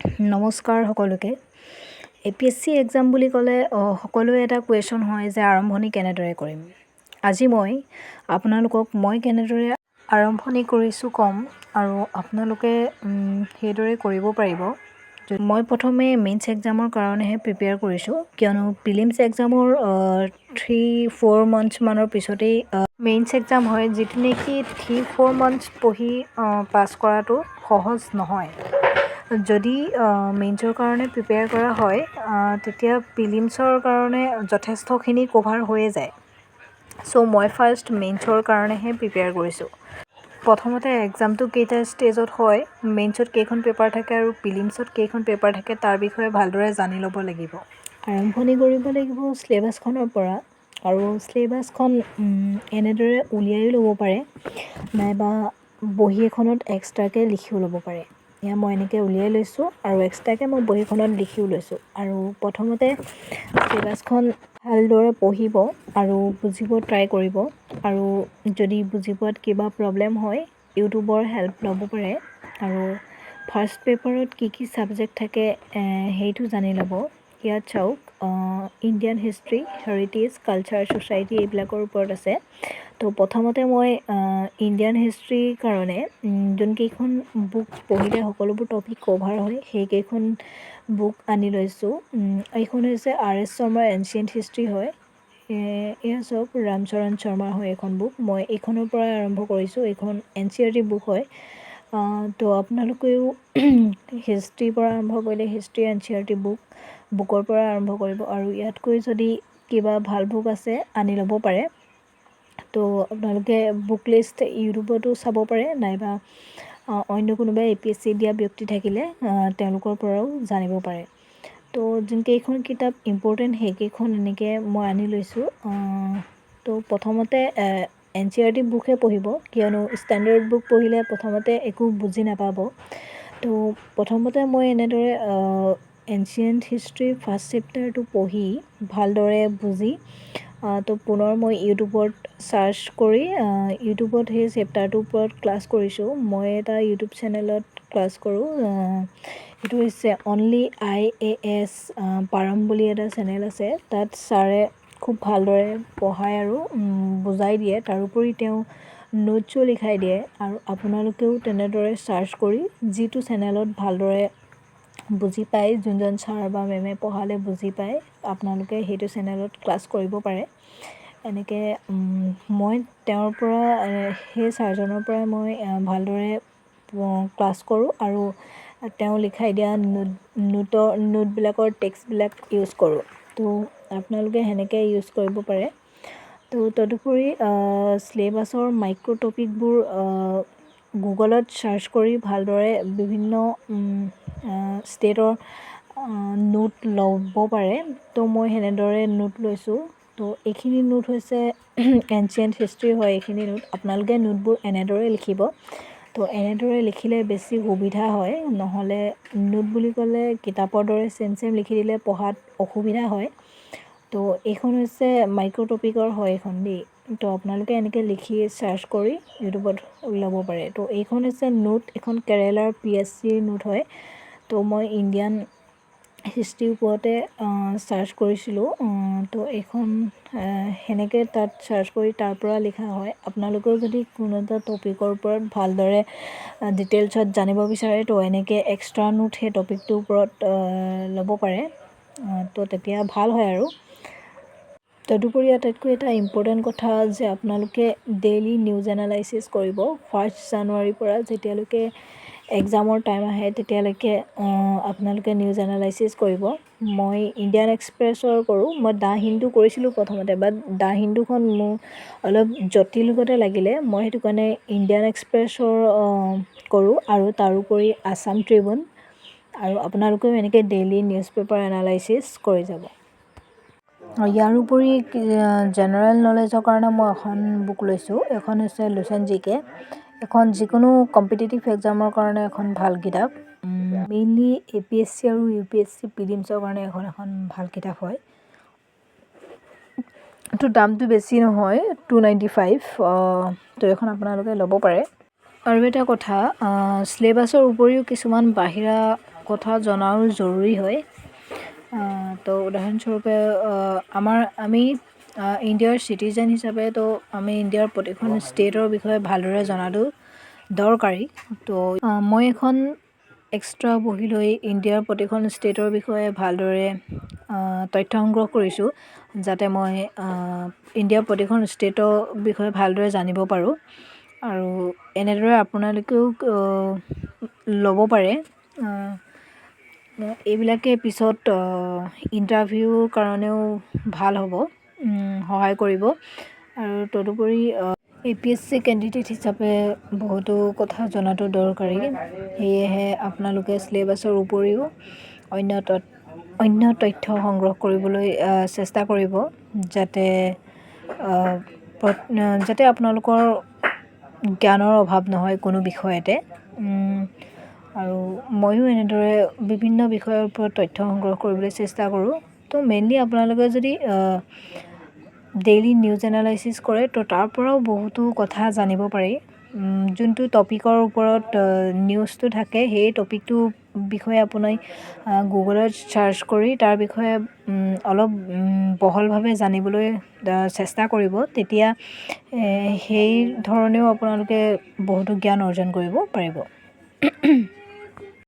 নমস্কাৰ সকলোকে। APSC exam বুলি ক'লে সকলোৱে এটা কুৱেশ্যন হয় যে আৰম্ভণি কেনেদৰে কৰিম। আজি মই আপোনালোকক কেনেদৰে আৰম্ভণি কৰিছোঁ ক'ম আৰু আপোনালোকে সেইদৰে কৰিব পাৰিব। মই প্ৰথমে মেইনছ এক্সামৰ কাৰণেহে প্ৰিপেয়াৰ কৰিছোঁ, কিয়নো প্ৰিলিমছ এক্সামৰ 3-4 মান্থছ মানৰ পিছতেই মেইনছ এক্সাম হয়, যিটো নেকি 3-4 মান্থছ পঢ়ি পাছ কৰাটো সহজ নহয়। যদি মেইনছৰ কাৰণে প্ৰিপেয়াৰ কৰা হয় তেতিয়া প্ৰিলিমছৰ কাৰণে যথেষ্টখিনি কভাৰ হৈয়ে যায়। চ' মই ফাৰ্ষ্ট মেইনছৰ কাৰণেহে প্ৰিপেয়াৰ কৰিছোঁ। প্ৰথমতে এক্সামটো কেইটা ষ্টেজত হয়, মেইনছত কেইখন পেপাৰ থাকে আৰু প্ৰিলিমছত কেইখন পেপাৰ থাকে তাৰ বিষয়ে ভালদৰে জানি ল'ব লাগিব। আৰম্ভণি কৰিব লাগিব চিলেবাছখনৰ পৰা, আৰু চিলেবাছখন এনেদৰে উলিয়াইও ল'ব পাৰে, নাইবা বহী এখনত এক্সট্ৰাকৈ লিখিও ল'ব পাৰে। এয়া মই এনেকৈ উলিয়াই লৈছোঁ আৰু এক্সট্ৰাকৈ মই বহীখনত লিখিও লৈছোঁ। আৰু প্ৰথমতে চিলেবাছখন ভালদৰে পঢ়িব আৰু বুজিব ট্ৰাই কৰিব, আৰু যদি বুজি পোৱাত কিবা প্ৰব্লেম হয় ইউটিউবৰ হেল্প ল'ব পাৰে। আৰু ফাৰ্ষ্ট পেপাৰত কি কি ছাবজেক্ট থাকে সেইটো জানি ল'ব। ইয়াত চাওক, Indian history, heritage, culture, society এইবিলাকৰ ওপৰত আছে। তো প্ৰথমতে মই ইণ্ডিয়ান হিষ্ট্ৰীৰ কাৰণে যোনকেইখন বুক পঢ়িলে সকলোবোৰ টপিক কভাৰ হয় সেইকেইখন বুক আনি লৈছোঁ। এইখন হৈছে R.S. শৰ্মাৰ এনচিয়েণ্ট হিষ্ট্ৰী হয়। এয়া চাওক, ৰামচৰণ শৰ্মাৰ হয় এইখন বুক। মই এইখনৰ পৰাই আৰম্ভ কৰিছোঁ। এইখন NCERT বুক হয়। তো আপোনালোকেও হিষ্ট্ৰীৰ পৰা আৰম্ভ কৰিলে হিষ্ট্ৰী NCERT বুকৰ পৰা আৰম্ভ কৰিব, আৰু ইয়াতকৈ যদি কিবা ভাল বুক আছে আনি ল'ব পাৰে। তো আপোনালোকে বুক লিষ্ট ইউটিউবতো চাব পাৰে, নাইবা অন্য কোনোবাই APSC দিয়া ব্যক্তি থাকিলে তেওঁলোকৰ পৰাও জানিব পাৰে। তো যোনকেইখন কিতাপ ইম্পৰ্টেণ্ট সেইকেইখন এনেকৈ মই আনি লৈছোঁ। তো প্ৰথমতে NCERT বুকহে পঢ়িব, কিয়নো ষ্টেণ্ডাৰ্ড বুক পঢ়িলে প্ৰথমতে একো বুজি নাপাব। তো প্ৰথমতে মই এনেদৰে এনচিয়েণ্ট হিষ্ট্ৰীৰ ফাৰ্ষ্ট চেপ্টাৰটো পঢ়ি ভালদৰে বুজি তো পুনৰ মই ইউটিউবত চাৰ্চ কৰি ইউটিউবত সেই চেপ্টাৰটোৰ ওপৰত ক্লাছ কৰিছোঁ। মই এটা ইউটিউব চেনেলত ক্লাছ কৰোঁ, সেইটো হৈছে অনলি IAS পাৰম বুলি এটা চেনেল আছে। তাত ছাৰে খুব ভালদৰে পঢ়ায় আৰু বুজাই দিয়ে। তাৰোপৰি তেওঁ নোটছো লিখাই দিয়ে, আৰু আপোনালোকেও তেনেদৰে চাৰ্চ কৰি যিটো চেনেলত ভালদৰে বুজি পায়, যোনজন ছাৰ বা মেমে পঢ়ালে বুজি পায়, আপোনালোকে সেইটো চেনেলত ক্লাছ কৰিব পাৰে। এনেকৈ মই তেওঁৰ পৰা সেই ছাৰজনৰ পৰা মই ভালদৰে ক্লাছ কৰোঁ, আৰু তেওঁ লিখাই দিয়া নোটবিলাকৰ টেক্সটবিলাক ইউজ কৰোঁ। তো আপোনালোকে সেনেকৈ ইউজ কৰিব পাৰে। তো তদুপৰি চিলেবাছৰ মাইক্ৰ' টপিকবোৰ গুগলত চাৰ্চ কৰি ভালদৰে বিভিন্ন ষ্টেটৰ নোট ল'ব পাৰে। তো মই সেনেদৰে নোট লৈছোঁ। তো এইখিনি নোট হৈছে এনচিয়েণ্ট হিষ্ট্ৰী হয়। এইখিনি নোট আপোনালোকে নোটবোৰ এনেদৰে লিখিব। তো এনেদৰে লিখিলে বেছি সুবিধা হয়, নহ'লে নোট বুলি ক'লে কিতাপৰ দৰে চেম লিখি দিলে পঢ়াত অসুবিধা হয়। তো এইখন হৈছে মাইক্ৰ' টপিকৰ হয় এইখন দেই। তো আপোনালোকে এনেকৈ লিখি চাৰ্চ কৰি ইউটিউবত ল'ব পাৰে। তো এইখন হৈছে নোট, এখন কেৰেলাৰ PSCৰ নোট হয়। তো মই ইণ্ডিয়ান হিষ্ট্ৰীৰ ওপৰতে চাৰ্চ কৰিছিলোঁ। তো এইখন সেনেকৈ তাত চাৰ্চ কৰি তাৰ পৰা লিখা হয়। আপোনালোকেও যদি কোনো এটা টপিকৰ ওপৰত ভালদৰে ডিটেইলছত জানিব বিচাৰে, তো এনেকৈ এক্সট্ৰা নোট সেই টপিকটোৰ ওপৰত ল'ব পাৰে। তো তেতিয়া ভাল হয়। আৰু তদুপৰি আটাইতকৈ এটা ইম্পৰ্টেণ্ট কথা যে আপোনালোকে ডেইলি নিউজ এনালাইচিছ কৰিব। 1 জানুৱাৰীৰ পৰা যেতিয়ালৈকে এক্সামৰ টাইম আহে তেতিয়ালৈকে আপোনালোকে নিউজ এনালাইচিছ কৰিব। মই ইণ্ডিয়ান এক্সপ্ৰেছৰ কৰোঁ। মই দ্য হিন্দু কৰিছিলোঁ প্ৰথমতে, বাট দ্য হিন্দুখন মোৰ অলপ জটিলগতে লাগিলে, মই সেইটো কাৰণে ইণ্ডিয়ান এক্সপ্ৰেছৰ কৰোঁ, আৰু তাৰোপৰি আছাম ট্ৰিবিউন। আৰু আপোনালোকেও এনেকৈ ডেইলি নিউজ পেপাৰ এনালাইচিছ কৰি যাব। ইয়াৰ উপৰি জেনেৰেল নলেজৰ কাৰণে মই এখন বুক লৈছোঁ। এখন হৈছে লুচেন GK। এখন যিকোনো কম্পিটিটিভ এক্সামৰ কাৰণে এখন ভাল কিতাপ। মেইনলি APSC আৰু UPSC প্ৰিলিমছৰ কাৰণে এখন ভাল কিতাপ হয়। তো দামটো বেছি নহয়, 295। তো এখন আপোনালোকে ল'ব পাৰে। আৰু এটা কথা, চিলেবাছৰ উপৰিও কিছুমান বাহিৰা কথা জনাও জৰুৰী হয়। তো উদাহৰণস্বৰূপে আমি ইণ্ডিয়াৰ চিটিজেন হিচাপে তো আমি ইণ্ডিয়াৰ প্ৰতিখন ষ্টেটৰ বিষয়ে ভালদৰে জনাটো দৰকাৰী। তো মই এখন এক্সট্ৰা বহি লৈ ইণ্ডিয়াৰ প্ৰতিখন ষ্টেটৰ বিষয়ে ভালদৰে তথ্য সংগ্ৰহ কৰিছোঁ, যাতে মই ইণ্ডিয়াৰ প্ৰতিখন ষ্টেটৰ বিষয়ে ভালদৰে জানিব পাৰোঁ। আৰু এনেদৰে আপোনালোকেও ল'ব পাৰে। এইবিলাকে পিছত ইণ্টাৰভিউৰ কাৰণেও ভাল হ'ব, সহায় কৰিব। আৰু তদুপৰি APSC কেণ্ডিডেট হিচাপে বহুতো কথা জনাটো দৰকাৰী। সেয়েহে আপোনালোকে চিলেবাছৰ উপৰিও অন্য তথ্য সংগ্ৰহ কৰিবলৈ চেষ্টা কৰিব, যাতে আপোনালোকৰ জ্ঞানৰ অভাৱ নহয় কোনো বিষয়তে। আৰু ময়ো এনেদৰে বিভিন্ন বিষয়ৰ ওপৰত তথ্য সংগ্ৰহ কৰিবলৈ চেষ্টা কৰোঁ। তো মেইনলি আপোনালোকে যদি ডেইলি নিউজ এনালাইচিছ কৰে, তো তাৰ পৰাও বহুতো কথা জানিব পাৰি। যোনটো টপিকৰ ওপৰত নিউজটো থাকে, সেই টপিকটোৰ বিষয়ে আপুনি গুগলত চাৰ্চ কৰি তাৰ বিষয়ে অলপ বহলভাৱে জানিবলৈ চেষ্টা কৰিব। তেতিয়া সেই ধৰণেও আপোনালোকে বহুতো জ্ঞান অৰ্জন কৰিব পাৰিব।